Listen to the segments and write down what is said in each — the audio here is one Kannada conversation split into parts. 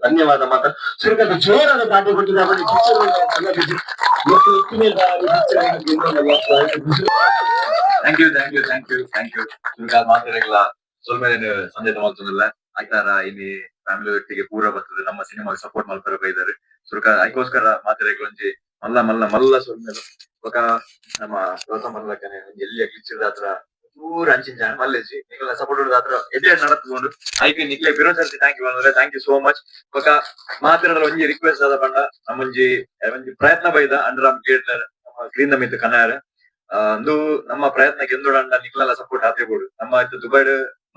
ಧನ್ಯವಾದ ಮಾತ ಸುರಕಾದ ಜೋರಾದ ದಾಟಿ ಕೊಟ್ಟಿದ್ದಾರೆ. ಥ್ಯಾಂಕ್ ಯು ಮಾತಾಡಲ್ಲ ಸ್ವಲ್ಪ ಸಂಜೆ ಮಾಡ್ತದಲ್ಲ ಆಯ್ತಾರ ಇಲ್ಲಿ ಫ್ಯಾಮಿಲಿ ಒಟ್ಟಿಗೆ ಪೂರ ಬರ್ತದೆ ನಮ್ಮ ಸಿನಿಮಾಗೆ ಸಪೋರ್ಟ್ ಮಾಡ್ತಾರೆ ಬೈದಾರೆ ಸುರಕ ಅದಕ್ಕೋಸ್ಕರ ಮಾತಾಡಕ್ಕೆ ಒಂಜಿ ಮಲ್ಲ ಮಲ್ಲ ಮಲ್ಲ ಸ್ವಲ್ಪ ఒక ನಮ್ಮ ಗೌತಮ್ ಮಲ್ಲಕ್ಕನೆ ಎಲ್ಲಿ ಗಿಚ್ಚಿದ ಹತ್ರ ಪೂರ ಅಂಚಿನ ಮಲ್ಲೇಜಿ ನಿಗಳ ಸಪೋರ್ಟ್ ಹತ್ರ ಎಡ್ಡೆ ನಡತ್ಕೊಂಡು ಐಪಿ ನಿಕ್ಲೆ ಬಿರೋ ಸರ್ತಿ ಥ್ಯಾಂಕ್ ಯು ಸೋ ಮಚ್ ఒక ಮಾತಾಡಲು ಒಂಜಿ ರಿಕ್ವೆಸ್ಟ್ ಆದ ಪಂಡ ನಮ್ಮೊಂಜಿ ಒಂಜಿ ಪ್ರಯತ್ನ ಬೈದ ಅಂಡರ್ ಥಿಯೇಟರ್ ನಮ್ಮ ಕ್ಲೀನ್ ಮಿತ್ ಕನಾರ ಅಂದು ನಮ್ಮ ಪ್ರಯತ್ನಕ್ಕೆ ಎಂದೋಡಂಡ ನಿಕ್ಲೆಲ್ಲ ಸಪೋರ್ಟ್ ಆತೇಬೋದು ನಮ್ಮ ದುಬೈ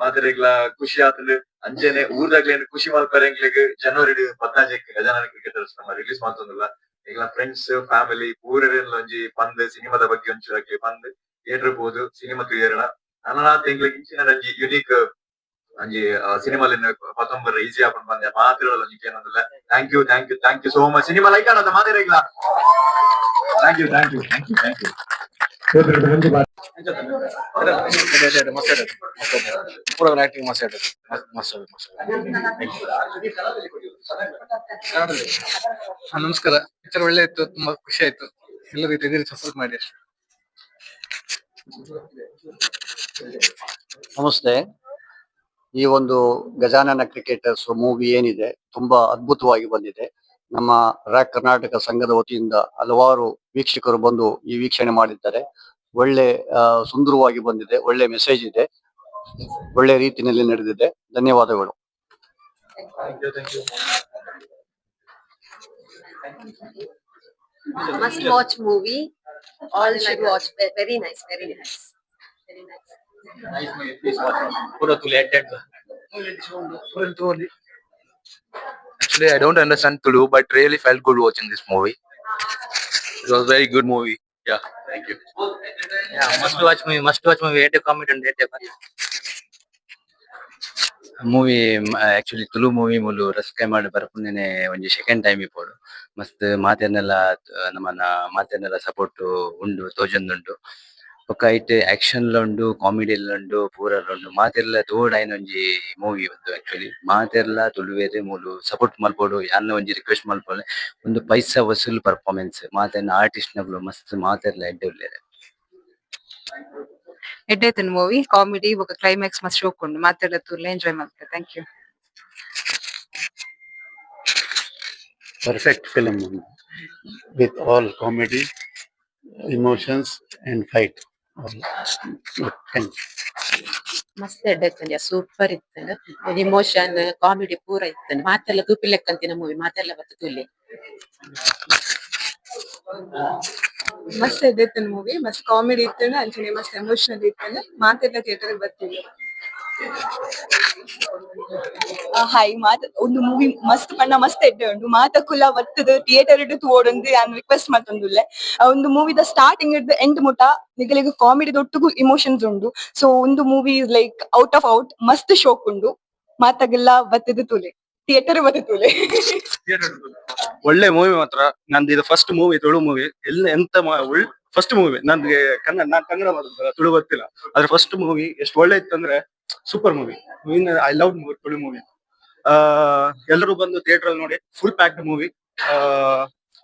ಮಾತಾಡಿಗ್ಲ ಖುಷಿ ಆತಲು ಅಂಚೆನೆ ಊರ್ದಾಗ್ಲೇನು ಖುಷಿ ಮಲ್ಪರೆಂಗ್ಲಿಗೆ ಜನವರಿ 14 ಗಜಾನನ ಕ್ರಿಕೆಟರ್ಸ್ ನಮ್ಮ ರಿಲೀಸ್ ಮಾಡ್ತಂದಿಲ್ಲ ಈಗ ಫ್ರೆಂಡ್ಸ್ ಫ್ಯಾಮಿಲಿ ಪೂರೆಲ್ಲ ಒಂಜಿ ಪಂದ್ ಸಿನಿಮಾದ ಬಗ್ಗೆ ಒಂಚೂರಾಗ್ಲಿ ಪಂದ್ ಥಿಯೇಟರ್ ಹೋದು ಸಿನಿಮಾ ಕ್ಲಿಯರ್ ನನ್ನ ತಿಂಗ್ಳಿಗೆ ಇಂಚಿನ ಒಂಜಿ ಯುನೀಕ್ ಒಂಜಿ ಸಿನಿಮಾಲಿನ ಪತ್ತೊಂಬರ ಈಸಿ ಆಪನ್ ಬಂದೆ ಮಾತಿರೋಲ್ಲ ಒಂಜಿ ಏನಂದಿಲ್ಲ thank you so much cinema like ಅನ್ನೋದು ಮಾತಾಡಿಲ್ಲ ಥ್ಯಾಂಕ್ ಯು ನಮಸ್ಕಾರ. ಪಿಕ್ಚರ್ ಒಳ್ಳೆ ಇತ್ತು, ತುಂಬಾ ಖುಷಿ ಆಯ್ತು. ಎಲ್ಲ ರೀತಿಯಲ್ಲಿ ಸಪೋರ್ಟ್ ಮಾಡಿ ಅಷ್ಟೇ. ನಮಸ್ತೆ. ಈ ಒಂದು ಗಜಾನನ ಕ್ರಿಕೆಟರ್ಸ್ ಮೂವಿ ಏನಿದೆ ತುಂಬಾ ಅದ್ಭುತವಾಗಿ ಬಂದಿದೆ. ನಮ್ಮ ರ್ಯಾಕ್ ಕರ್ನಾಟಕ ಸಂಘದ ವತಿಯಿಂದ ಹಲವಾರು ವೀಕ್ಷಕರು ಬಂದು ಈ ವೀಕ್ಷಣೆ ಮಾಡಿದ್ದಾರೆ. ಒಳ್ಳೆ ಸುಂದರವಾಗಿ ಬಂದಿದೆ, ಒಳ್ಳೆ ಮೆಸೇಜ್ ಇದೆ, ಒಳ್ಳೆ ರೀತಿಯಲ್ಲಿ ನಡೆದಿದೆ. ಧನ್ಯವಾದಗಳು. Must watch movie. All should watch. Very nice. Nice movie. Please watch it. Pura Tulu edited. Actually, I don't understand Tulu, but really felt good watching this movie. It was a very good movie. Yeah, thank you. Yeah, must watch movie. Hate comment and hate movie actually Tulu movie ಮೂಲು ರಸ್ಕೆ ಮಾಡಿ ಬರ್ಪುನೇನೆ ಒಂಜಿ ಸೆಕೆಂಡ್ ಟೈಮ್ ಇಪ್ಪೋಡು ಮಸ್ತ್ ಮಾತೆರ್ನೆಲ್ಲ ನಮ್ಮನ ಮಾತೆರ್ನೆಲ್ಲ ಸಪೋರ್ಟ್ ಉಂಡು ತೋಜೊಂದುಂಡು ಬೊಕ ಐಟ್ ಆಕ್ಷನ್ ಲ ಉಂಡು ಕಾಮಿಡಿ ಉಂಡು ಪೂರಲ ಉಂಡು ಮಾತೆರ್ಲ ತೋಡ್ ಆಯ್ನ ಒಂಜಿ ಮೂವಿ ಉಂದು ಆಕ್ಚುಲಿ ಮಾತೆರ್ಲ ತುಳುವೆರೆ ಮೂಲು ಸಪೋರ್ಟ್ ಮಲ್ಪೋಡು ಯಾನ್ಲ ಒಂಜಿ ರಿಕ್ವೆಸ್ಟ್ ಮಲ್ಪೊಲೆ ಒಂದು ಪೈಸಾ ವಸೂಲ್ ಪರ್ಫಾರ್ಮೆನ್ಸ್ ಮಾತೆರ್ನ ಆರ್ಟಿಸ್ಟ್ ನಗಳು ಮಸ್ತ್ ಮಾತೆರ್ಲ ಎಡ್ಡೆ ಉಲ್ಲೆರ್ ಎಡ್ಡೆತನ್ ಮೂವಿ ಕಾಮಿಡಿ ಬೊಕ ಕ್ಲೈಮ್ಯಾಕ್ಸ್ ಮಸ್ತ್ ಶೋಕ್ ಉಂಡು ಮಾತೆರ್ಲ ತೂರ್ಲ ಎಂಜಾಯ್ ಮಲ್ಪೆ. Thank you. Perfect film with all comedy, emotions and fight. Thank you. ಮಸ್ತ್ ಎಡ್ಡೆತ್ತಂಡ ಸೂಪರ್ ಇತ್ತಂಡ ಇಮೋಷನ್ ಕಾಮಿಡಿ ಪೂರ ಇತ್ತಂಡ ಮಾತೆಲ್ಲ ತೂಪಿಲೆಕ್ಕಂತಿನ ಮೂವಿ ಮಾತೆಲ್ಲ ಬತ್ತ ತೂಲೆ ಮಸ್ತ್ ಎಡ್ಡೆತನ್ ಮೂವಿ ಮಸ್ತ್ ಕಾಮಿಡಿ ಇತ್ತಂಡ ಅಂಚನೆ ಮಸ್ತ್ ಎಮೋಷನಲ್ ಇತ್ತಂಡ ಮಾತೆಲ್ಲ ಥಿಯೇಟರ್ ಬರ್ತೀವಿ. ಹಾಯ್ ಮಾತ ಒಂದು ಮೂವಿ ಮಸ್ತ್ ಪಂಡ ಮಸ್ತ್ ಎಡ್ಡೆ ಉಂಡು ಮಾತ ಕುಲ ಬತ್ತದ ಥಿಯೇಟರ್ ಇಡು ತೋಡೊಂದು ನಾನು ರಿಕ್ವೆಸ್ಟ್ ಮಾಡ್ತಂದುಲ್ಲೆ. ಒಂದು ಮೂವಿದ ಸ್ಟಾರ್ಟಿಂಗ್ ಇಡ್ದು ಎಂಡ್ ಮುಟ ನಿಗಲಿಗೆ ಕಾಮಿಡಿ ಒಟ್ಟಿಗೂ ಇಮೋಷನ್ಸ್ ಉಂಡು. ಸೊ ಒಂದು movie is like out of out ಮಸ್ತ್ ಶೋಕ್ ಉಂಡು ಮಾತಾಗೆಲ್ಲ ಬತ್ತದ ತೂಲೆ ಥಿಯೇಟರ್ ಬತ್ತ ತೂಲೆ. ಒಳ್ಳೆ ಮೂವಿ ಮಾತ್ರ. ನಂದು ಇದು ಫಸ್ಟ್ ಮೂವಿ ತುಳು ಮೂವಿ. ಎಲ್ಲ ಎಂತ ಫಸ್ಟ್ ಮೂವಿ ನನ್ಗೆ ನಾನ್ ಕನ್ನಡ ಮಾಡೋದು ತುಳು ಗೊತ್ತಿಲ್ಲ. ಆದ್ರೆ ಫಸ್ಟ್ ಮೂವಿ ಎಷ್ಟು ಒಳ್ಳೆ ಇತ್ತು ಅಂದ್ರೆ super movie. I love Tulu movie. ಎಲ್ಲರೂ ಬಂದು ಥಿಯೇಟರ್ ಅಲ್ಲಿ ನೋಡಿ. Full packed movie.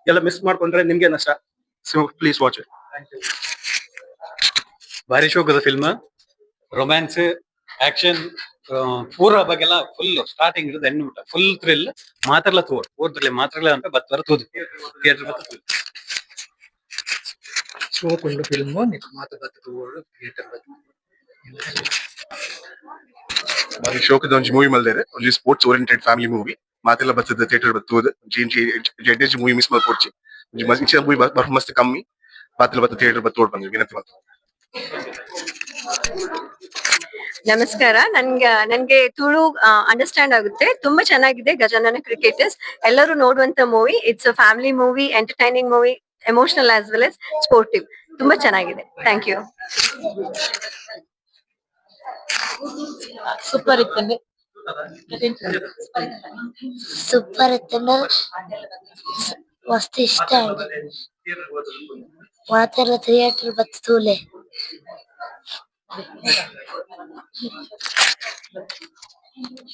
ಎಲ್ಲ ಮಿಸ್ ಮಾಡ್ಕೊಂಡ್ರೆ ನಿಮ್ಗೆ ನಷ್ಟ. So please watch it. ಭಾರಿ ಶೋಕದ ಫಿಲ್ಮ್. ರೊಮ್ಯಾನ್ಸ್, ಆಕ್ಷನ್ ಪೂರ ಬಗ್ಗೆಲ್ಲ ಫುಲ್ ಸ್ಟಾರ್ಟಿಂಗ್ ಇರೋದು ಎಂಡ್ ಮುಟ್ಟ ಫುಲ್ ಥ್ರಿಲ್. ಮಾತ್ರಲ್ಲ ತೋರ್ದ್ರಲ್ಲಿ ಮಾತ್ರಲ್ಲ ಅಂತ ಬತ್ತರ ತೋದು ಥಿಯೇಟರ್ ಬತ್ತ ಶೋಕ್ ಉಂಡು ಫಿಲ್ಮ್ ಮಾತು ಬತ್ತ ತೋಡು ಥಿಯೇಟರ್ ಬತ್ತ ಭಾರಿ ಶೋಕದ ಒಂಜಿ ಮೂವಿ ಮಲ್ದೇರೆ. ಒಂಜಿ ಸ್ಪೋರ್ಟ್ಸ್ ಓರಿಯೆಂಟೆಡ್ ಫ್ಯಾಮಿಲಿ ಮೂವಿ. ಮಾತೆಲ್ಲ ಬತ್ತದ ಥಿಯೇಟರ್ ಬತ್ತುವುದು ಜೆಡ್ಡೆಜ್ ಮೂವಿ ಮಿಸ್ ಮಾಡ್ಕೊಡ್ಚಿ ಇಂಚಿನ ಮೂವಿ ಮಸ್ತ್ ಕಮ್ಮಿ ಮಾತೆಲ್ಲ ಬತ್ತ ಥಿಯೇಟರ್ ಬತ್ತ ತೋಡ್ ಬಂದ್ವಿ ವಿನಂತಿ ಮಾಡ್ತಾರೆ. ನಮಸ್ಕಾರ. ನನ್ಗೆ ತುಳು ಅಂಡರ್ಸ್ಟ್ಯಾಂಡ್ ಆಗುತ್ತೆ. ತುಂಬಾ ಚೆನ್ನಾಗಿದೆ ಗಜಾನನ ಕ್ರಿಕೆಟರ್ಸ್. ಎಲ್ಲರೂ ನೋಡುವಂತ movie. It's a family movie, entertaining movie, emotional as well as sportive. ತುಂಬಾ ಚೆನ್ನಾಗಿದೆ. Thank you. ಸೂಪರ್ ಇತ್ತಂಡೆ ಸೂಪರ್ ಇತ್ತು ಮಸ್ತ್ ಇಷ್ಟ ಆಯ್ತು ಮಾತೆಲ್ಲ ಥಿಯೇಟರ್ ಬರ್ತೂಲೆ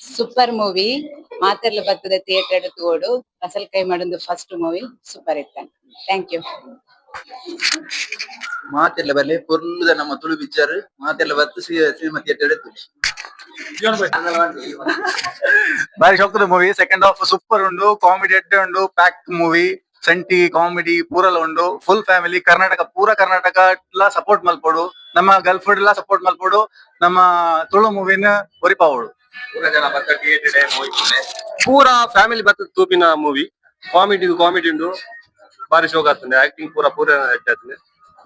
ಸೂಪರ್ ಮೂವಿ ಮಾತೆಲ್ಲ ಬರ್ತದೆ ಥಿಯೇಟರ್ ತೋಡು ಅಸಲ್ ಕೈ ಮಾಡೋದು ಫಸ್ಟ್ ಮೂವಿ ಸೂಪರ್ ಇತ್ತು ಥ್ಯಾಂಕ್ ಯು ಮಾತೆಲ್ಲ ಬರ್ಲಿ ಪೊರ್ಲುದ ನಮ್ಮ ತುಳು ಪಿಕ್ಚರ್ ಮಾತೆಲ್ಲ ಬತ್ತು ಸಿನಿಮಾ ಥಿಯೇಟರ್ ಬಾರಿ ಶೋಕದ ಮೂವಿ ಸೆಕೆಂಡ್ ಹಾಫ್ ಸೂಪರ್ ಉಂಡು ಕಾಮಿಡಿ ಎಡ್ಡೆ ಉಂಡು ಪ್ಯಾಕ್ ಮೂವಿ ಸಂಟಿ ಕಾಮಿಡಿ ಪೂರಲ ಉಂಡು ಫುಲ್ ಫ್ಯಾಮಿಲಿ ಕರ್ನಾಟಕ ಪೂರ ಕರ್ನಾಟಕ ಎಲ್ಲ ಸಪೋರ್ಟ್ ಮಲ್ಪೋಡು ನಮ್ಮ ಗರ್ಲ್ಫ್ರೆಂಡ್ ಎಲ್ಲ ಸಪೋರ್ಟ್ ಮಲ್ಪೋಡು ನಮ್ಮ ತುಳು ಮೂವಿನ ಒರಿಪಾವೋಡು ಪೂರ ಜನ ಬರ್ತ ಥಿಯೇಟರ್ ಮೂವಿ ಪೂರ ಫ್ಯಾಮಿಲಿ ಬರ್ತದ ತೂಪಿನ ಮೂವಿ ಕಾಮಿಡಿ ಉಂಡು ಬಾರಿ ಶೋಕ ಆಗ್ತದೆ ಆಕ್ಟಿಂಗ್ ಪೂರ ಪೂರ ಆಗ್ತದೆ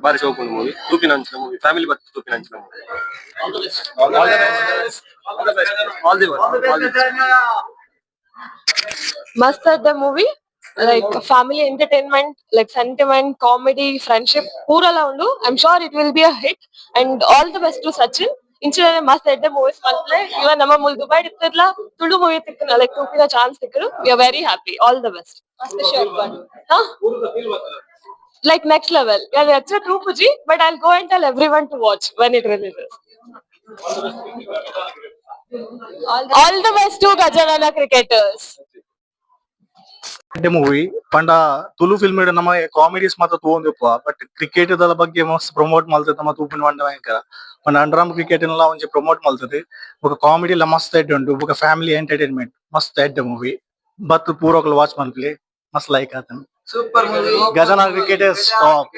ಬಾರಿ ಶೋಕ ಉಂಡು ಮೂವಿ ತೂಪಿನ ಅಂಚಿನ ಮೂವಿ ಫ್ಯಾಮಿಲಿ ಬರ್ತದೆ ತೂಪಿನ ಅಂಚಿನ ಮೂವಿ ಆಲ್ ದಿ ಮಸ್ತ್ ಅದ movie like family entertainment like sentiment comedy friendship ಪೂರಲ್ಲ ಉಂಡು I am sure it will be a hit and all the best to Sachin ಇಂಚಿನ ಮಸ್ತ್ ಎಡ್ಡೆ ಮೂವೀಸ್ ಮಲ್ಪಲೆ ಇವ ನಮ್ಮ ಮುಲ್ ದುಬೈ ಇರ್ತಿರ್ಲ ತುಳು ಮೂವಿ ತಿಕ್ಕನ ಲೈಕ್ ತೂಪಿನ ಚಾನ್ಸ್ ತಿಕ್ಕರು we are very happy all the best like next level. Yeah, that's a true Puji, but I'll go and tell everyone to watch when it releases. All the best to Gajanana cricketers. Movie ಪಂಡ ತುಳು ಫಿಲ್ಮ್ ನಮ್ಮ ಕಾಮಿಡೀಸ್ ಮಾತ್ರ ತಗೊಂಡಿಪ್ಪ ಬಟ್ ಕ್ರಿಕೆಟ್ ದ ಬಗ್ಗೆ ಮಸ್ತ್ ಪ್ರಮೋಟ್ ಮಾಡ್ತದೆ ನಮ್ಮ ತೂಪಿನ ಮಂಡ ಭಯಂಕರ ಪಂಡ ಅಂಡರ್ಆರ್ಮ್ ಕ್ರಿಕೆಟ್ ಎಲ್ಲ ಒಂಚೆ ಪ್ರಮೋಟ್ ಮಾಡ್ತದೆ ಬೊಕ ಕಾಮಿಡಿ ಎಲ್ಲ ಮಸ್ತ್ ಎಡ್ಡೆ ಉಂಟು ಬೊಕ ಫ್ಯಾಮಿಲಿ ಎಂಟರ್ಟೈನ್ಮೆಂಟ್ ಮಸ್ತ್ ಎಡ್ಡೆ ಮೂವಿ ಬತ್ ಪೂರಕ್ಲು ವಾಚ್ ಮನ್ಪ್ಲಿ ಮಸ್ತ್ ಲೈಕ್ ಆತನ super movie Gajanana cricketers top